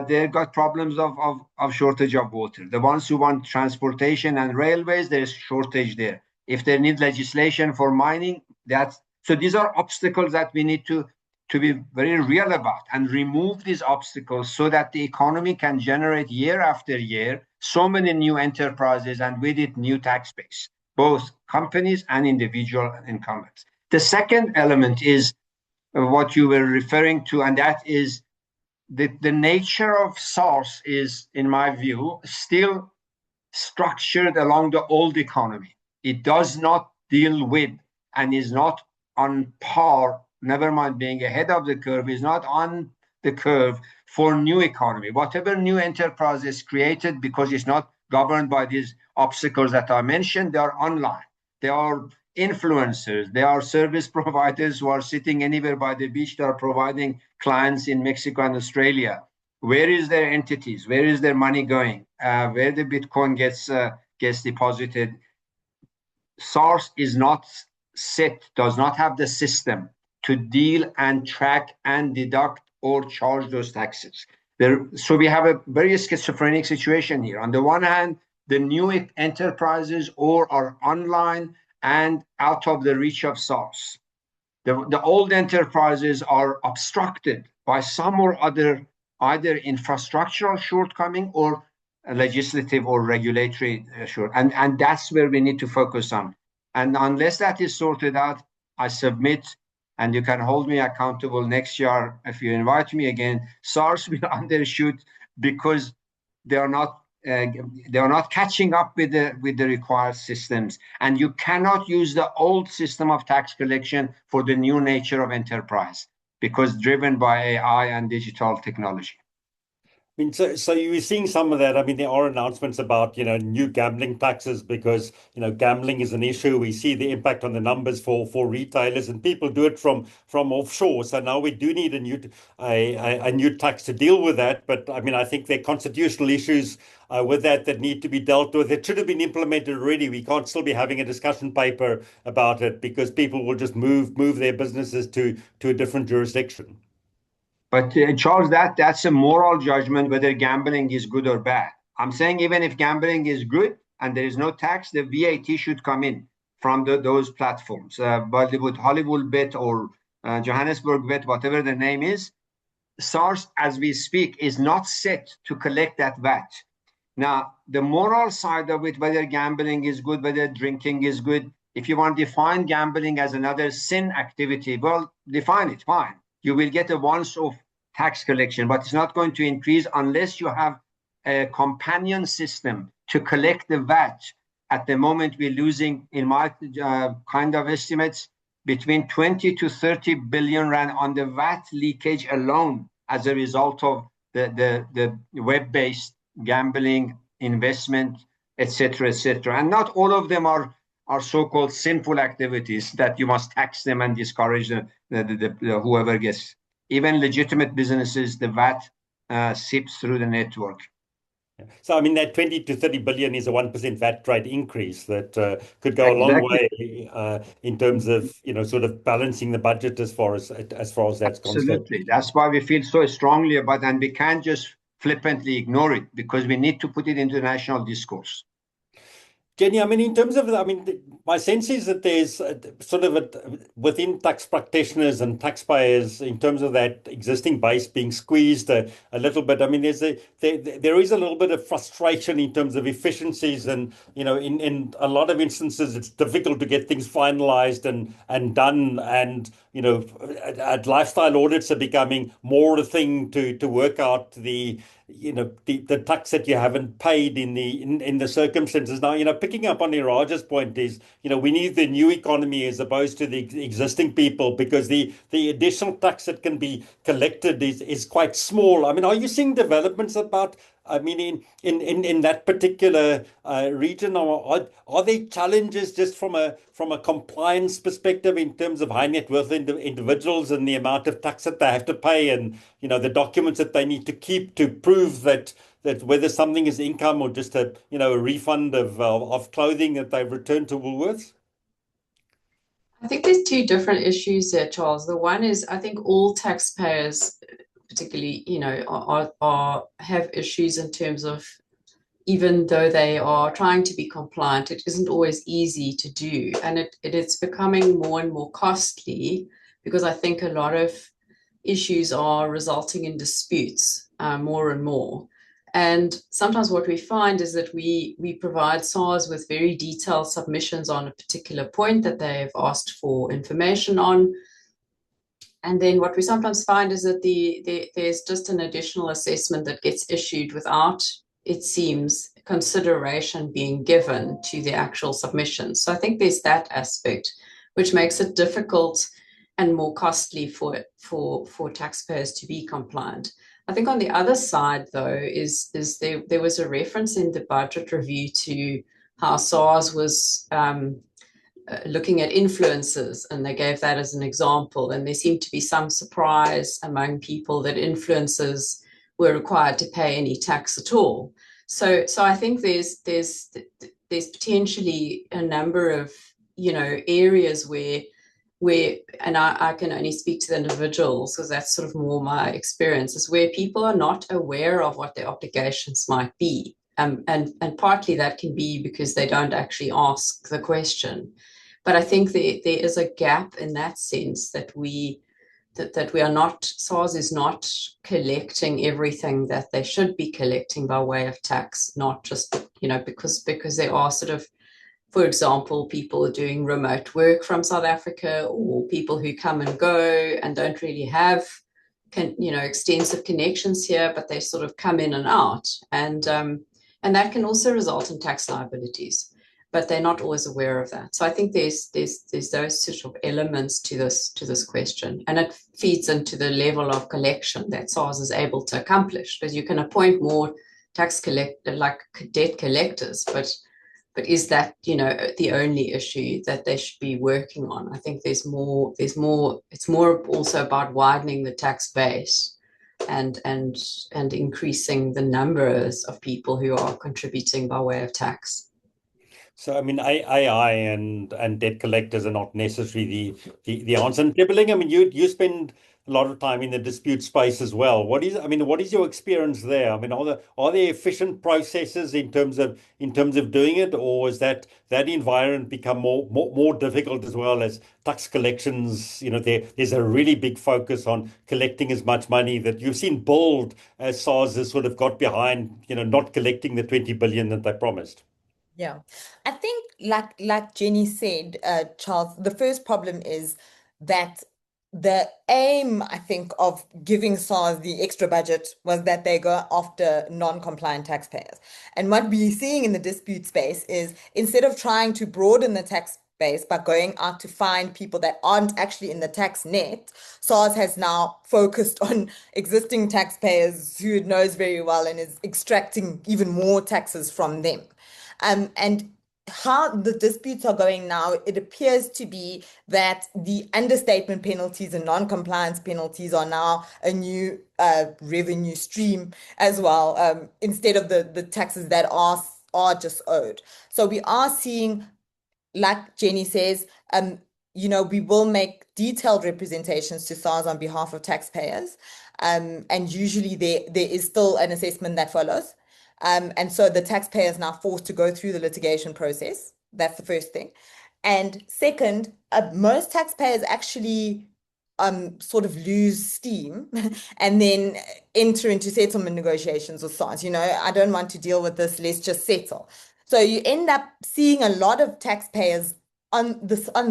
they've got problems of shortage of water. The ones who want transportation and railways, there's shortage there. If they need legislation for mining, so these are obstacles that we need to be very real about, and remove these obstacles, so that the economy can generate year after year so many new enterprises, and with it new tax base, both companies and individual incumbents. The second element is what you were referring to, and that is the nature of SARS is, in my view, still structured along the old economy. It does not deal with, and is not on par, never mind being ahead of the curve, is not on the curve for new economy. Whatever new enterprise is created, because it's not governed by these obstacles that I mentioned, they are online. They are influencers. They are service providers who are sitting anywhere by the beach. They are providing clients in Mexico and Australia. Where is their entities? Where is their money going? Where the Bitcoin gets deposited? SARS is not set, does not have the system to deal and track and deduct or charge those taxes. So we have a very schizophrenic situation here. On the one hand, the new enterprises are online and out of the reach of SARS. The old enterprises are obstructed by some or other, either infrastructural shortcoming or legislative or regulatory sure. And that's where we need to focus on. And unless that is sorted out, I submit, and you can hold me accountable next year if you invite me again, SARS will undershoot because they are not catching up with the required systems. And you cannot use the old system of tax collection for the new nature of enterprise, because driven by AI and digital technology. I mean, so you're seeing some of that. I mean, there are announcements about, new gambling taxes because, gambling is an issue. We see the impact on the numbers for retailers, and people do it from offshore. So now we do need a new tax to deal with that. But I mean, I think there are constitutional issues with that need to be dealt with. It should have been implemented already. We can't still be having a discussion paper about it because people will just move their businesses to a different jurisdiction. But Charles, that's a moral judgment whether gambling is good or bad. I'm saying even if gambling is good and there is no tax, the VAT should come in from those platforms. Bollywood, Hollywood Bet, or Johannesburg Bet, whatever the name is. SARS, as we speak, is not set to collect that VAT. Now, the moral side of it, whether gambling is good, whether drinking is good, if you want to define gambling as another sin activity, well, define it, fine. You will get a once-off tax collection, but it's not going to increase unless you have a companion system to collect the VAT. At the moment, we're losing, in my kind of estimates, between 20 to 30 billion rand on the VAT leakage alone as a result of the web-based gambling, investment, etc., etc. And not all of them are so-called sinful activities that you must tax them and discourage the whoever gets. Even legitimate businesses, the VAT sips through the network. So, I mean, that 20 to 30 billion is a 1% VAT rate increase that could go a long way in terms of, sort of balancing the budget as far as that's concerned. Absolutely. That's why we feel so strongly about it, and we can't just flippantly ignore it because we need to put it into national discourse. Jenny, I mean, in terms of, my sense is that there's sort of within tax practitioners and taxpayers, in terms of that existing base being squeezed a little bit. I mean, there is a little bit of frustration in terms of efficiencies, and in a lot of instances, it's difficult to get things finalized and done, and lifestyle audits are becoming more a thing to work out the tax that you haven't paid in the circumstances. Now, picking up on Iraj's point is, we need the new economy as opposed to the existing people, because the additional tax that can be collected is quite small. I mean, are you seeing developments about, I mean, in that particular region, or are there challenges just from a compliance perspective in terms of high net worth individuals and the amount of tax that they have to pay, and the documents that they need to keep to prove that whether something is income or just a refund of clothing that they've returned to Woolworths? I think there's two different issues there, Charles. The one is, I think all taxpayers, particularly, have issues in terms of, even though they are trying to be compliant, it isn't always easy to do. And it's becoming more and more costly, because I think a lot of issues are resulting in disputes more and more. And sometimes what we find is that we provide SARS with very detailed submissions on a particular point that they've asked for information on. And then what we sometimes find is that there's just an additional assessment that gets issued without, it seems, consideration being given to the actual submission. So I think there's that aspect, which makes it difficult and more costly for taxpayers to be compliant. I think on the other side, though, is there was a reference in the budget review to how SARS was looking at influencers, and they gave that as an example. And there seemed to be some surprise among people that influencers were required to pay any tax at all. So I think there's potentially a number of areas where, and I can only speak to the individuals because that's sort of more my experience, is where people are not aware of what their obligations might be. And partly that can be because they don't actually ask the question. But I think there is a gap in that sense that we that we are not, SARS is not collecting everything that they should be collecting by way of tax, not just, because there are sort of, for example, people doing remote work from South Africa, or people who come and go and don't really have extensive connections here, but they sort of come in and out, and that can also result in tax liabilities, but they're not always aware of that. So I think there's those sort of elements to this question, and it feeds into the level of collection that SARS is able to accomplish, because you can appoint more debt collectors, but is that the only issue that they should be working on? I think there's more. It's more also about widening the tax base and increasing the numbers of people who are contributing by way of tax. So, I mean, AI and debt collectors are not necessarily the answer. And Tibeling, I mean, you spend a lot of time in the dispute space as well. What is your experience there? I mean, are there efficient processes in terms of doing it, or is that environment become more difficult as well as tax collections? There's a really big focus on collecting as much money that you've seen build as SARS has sort of got behind, not collecting the 20 billion that they promised. Yeah, I think like Jenny said, Charles, the first problem is that the aim, I think, of giving SARS the extra budget was that they go after non-compliant taxpayers. And what we're seeing in the dispute space is, instead of trying to broaden the tax base by going out to find people that aren't actually in the tax net, SARS has now focused on existing taxpayers who it knows very well and is extracting even more taxes from them. And how the disputes are going now, it appears to be that the understatement penalties and non-compliance penalties are now a new revenue stream as well, instead of the taxes that are just owed. So we are seeing, like Jenny says, we will make detailed representations to SARS on behalf of taxpayers, and usually there is still an assessment that follows. And so the taxpayer is now forced to go through the litigation process. That's the first thing. And second, most taxpayers actually sort of lose steam and then enter into settlement negotiations with SARS. I don't want to deal with this, let's just settle. So you end up seeing a lot of taxpayers on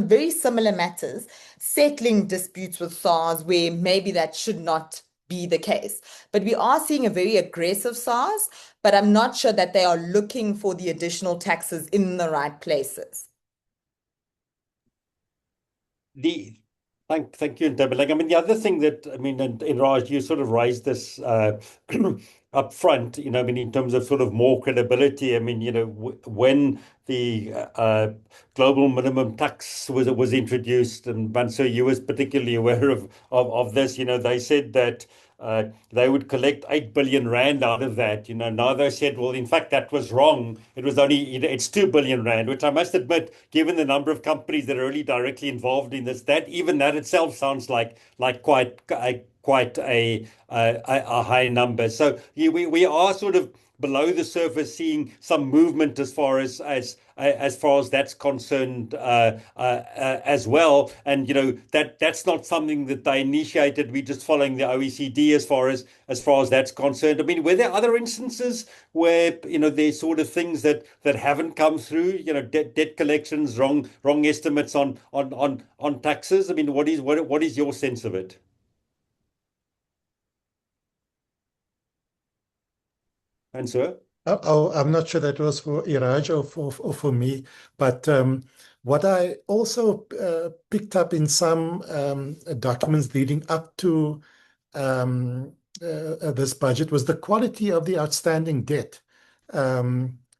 very similar matters settling disputes with SARS where maybe that should not be the case. But we are seeing a very aggressive SARS, but I'm not sure that they are looking for the additional taxes in the right places. Thank you, Tibeling. I mean, the other thing that, and Raj, you sort of raised this up front, in terms of sort of more credibility. When the global minimum tax was introduced, and Mansour, you was particularly aware of this, they said that they would collect 8 billion rand out of that. Now they said, well, in fact, that was wrong. It was only, it's 2 billion rand, which I must admit, given the number of companies that are really directly involved in this, that itself sounds like quite a high number. So we are sort of below the surface seeing some movement as far as that's concerned as well. And that's not something that they initiated. We're just following the OECD as far as that's concerned. I mean, were there other instances where there's sort of things that haven't come through? Debt collections, wrong estimates on taxes. I mean, what is your sense of it? And sir? Oh, I'm not sure that was for Iraj or for me, but what I also picked up in some documents leading up to this budget was the quality of the outstanding debt,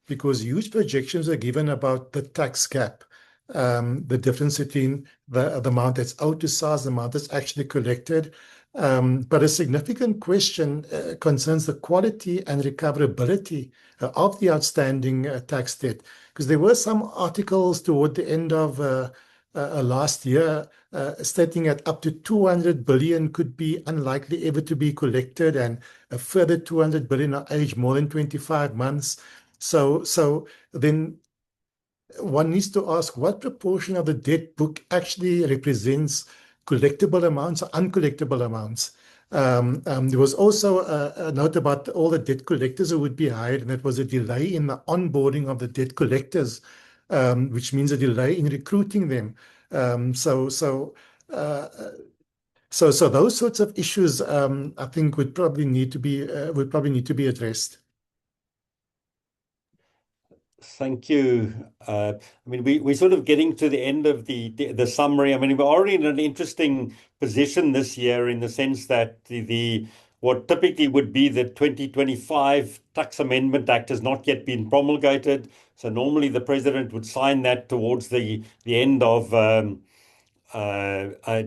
because huge projections are given about the tax gap, the difference between the amount that's owed to SARS, the amount that's actually collected. But a significant question concerns the quality and recoverability of the outstanding tax debt, because there were some articles toward the end of last year stating that up to 200 billion could be unlikely ever to be collected, and a further 200 billion are aged more than 25 months. So then one needs to ask what proportion of the debt book actually represents collectible amounts or uncollectible amounts. There was also a note about all the debt collectors who would be hired, and it was a delay in the onboarding of the debt collectors, which means a delay in recruiting them. So those sorts of issues, I think, would probably need to be addressed. Thank you. I mean, we're sort of getting to the end of the summary. I mean, we're already in an interesting position this year in the sense that the what typically would be the 2025 Tax Amendment Act has not yet been promulgated. So normally the president would sign that towards the end of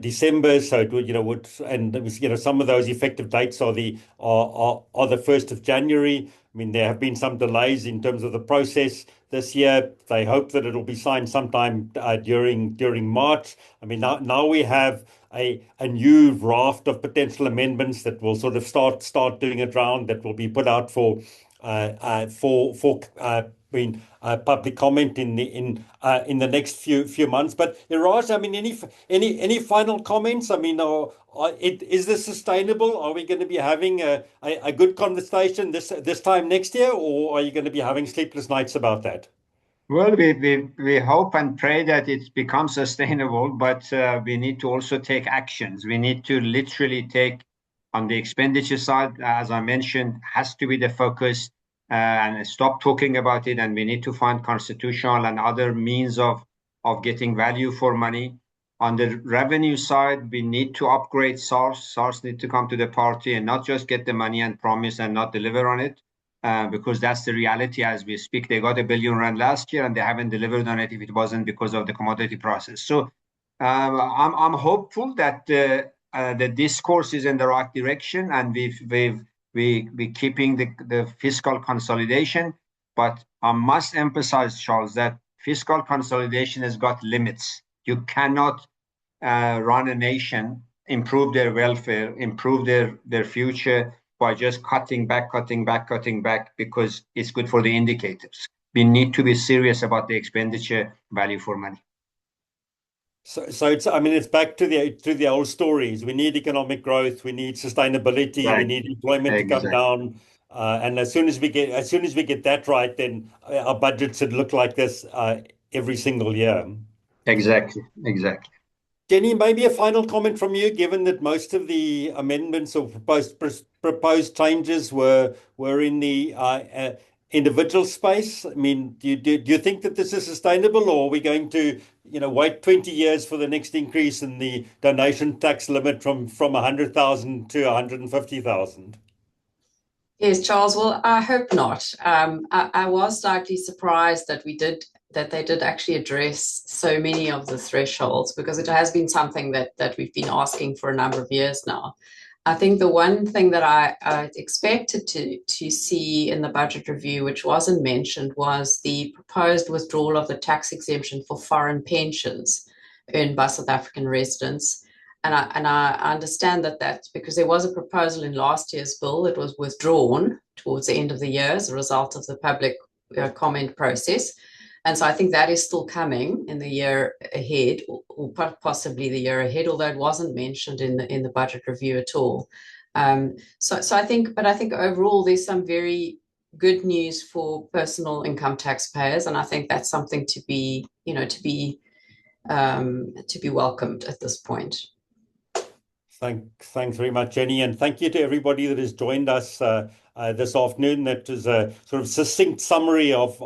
December. So it would, and it was, some of those effective dates are the 1st of January. I mean, there have been some delays in terms of the process this year. They hope that it'll be signed sometime during March. I mean, now we have a new raft of potential amendments that will sort of start doing a round that will be put out for public comment in the next few months. But Iraj, I mean, any final comments? I mean, is this sustainable? Are we going to be having a good conversation this time next year, or are you going to be having sleepless nights about that? Well, we hope and pray that it becomes sustainable, but we need to also take actions. We need to literally take on the expenditure side, as I mentioned, has to be the focus, and stop talking about it. And we need to find constitutional and other means of getting value for money. On the revenue side, we need to upgrade SARS. SARS need to come to the party and not just get the money and promise and not deliver on it. Because that's the reality as we speak. They got R1 billion last year and they haven't delivered on it if it wasn't because of the commodity process. So I'm hopeful that the discourse is in the right direction, and we keeping the fiscal consolidation. But I must emphasize, Charles, that fiscal consolidation has got limits. You cannot run a nation, improve their welfare, improve their future by just cutting back, because it's good for the indicators. We need to be serious about the expenditure value for money. So it's, I mean, it's back to the old stories. We need economic growth, we need sustainability, Right. We need employment to come down. And as soon as we get that right, then our budget should look like this every single year. Exactly. Jenny, maybe a final comment from you, given that most of the amendments or proposed changes were in the individual space. I mean, do you think that this is sustainable, or are we going to wait 20 years for the next increase in the donation tax limit from 100,000 to 150,000? Yes, Charles. Well, I hope not. I was slightly surprised that they did actually address so many of the thresholds, because it has been something that we've been asking for a number of years now. I think the one thing that I expected to see in the budget review, which wasn't mentioned, was the proposed withdrawal of the tax exemption for foreign pensions earned by South African residents. And I understand that that's because there was a proposal in last year's bill that was withdrawn towards the end of the year as a result of the public comment process. And so I think that is still coming in the year ahead, or possibly the year ahead, although it wasn't mentioned in the budget review at all. So I think overall there's some very good news for personal income taxpayers, and I think that's something to be welcomed at this point. Thanks very much, Jenny, and thank you to everybody that has joined us this afternoon. That is a sort of succinct summary of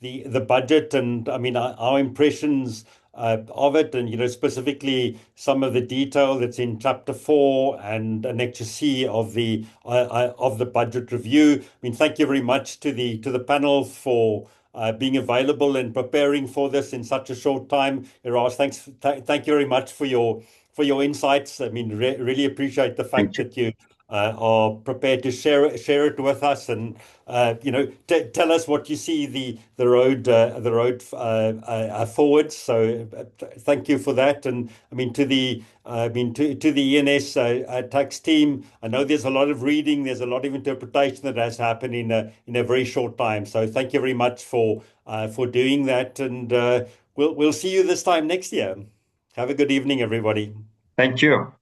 the budget, and I mean our impressions of it, and specifically some of the detail that's in Chapter 4 and Annexure C of the budget review. I mean, thank you very much to the panel for being available and preparing for this in such a short time. Iraj, thank you very much for your insights. I mean, really appreciate the fact that you are prepared to share it with us, and tell us what you see the road forward. So thank you for that. And I mean to the ENS tax team, I know there's a lot of reading, there's a lot of interpretation that has happened in a very short time. So thank you very much for doing that, and we'll see you this time next year. Have a good evening, everybody. Thank you.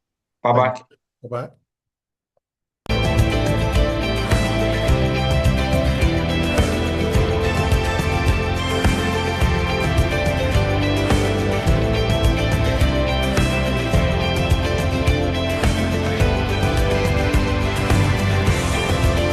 Bye-bye. Bye-bye.